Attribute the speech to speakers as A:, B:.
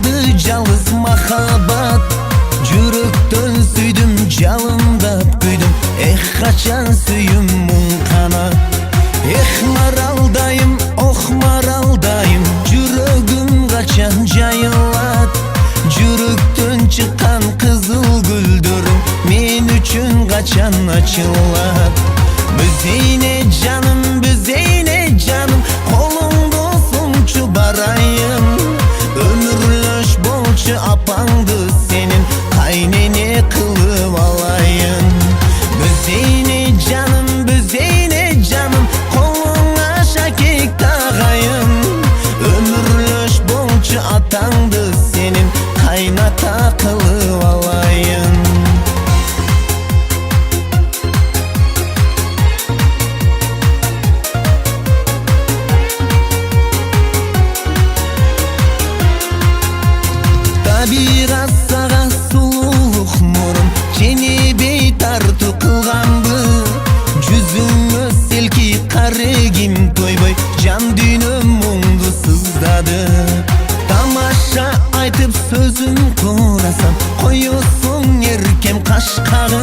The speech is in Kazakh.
A: Ырдады жалғыз махаббат, жүректен сүйдім, жалындап күйдім. Қачан сүйім мұң қанат. Маралдайым, маралдайым, жүрегім қачан жайылат. Жүректен шыққан қызыл гүлдерің мен үшін қачан açылат. Büzeyne canım, қолыңды ұсыншы барайын. Өмірлөш болшы апаңды сенің қайнене қылып алайын. Büzeyne canım, қолыңа шакек тағайын. Өмірлөш болшы атаңды сенің қайната қылып алайын. Табиғат саға сұлулық нұрын женебей тарту қылғанды. Жүзіңі селки қарегім тойбой, жан дүйнім мұңды сыздады. Тамаша айтып сөзін құрасам, қойысың еркем қашқағы.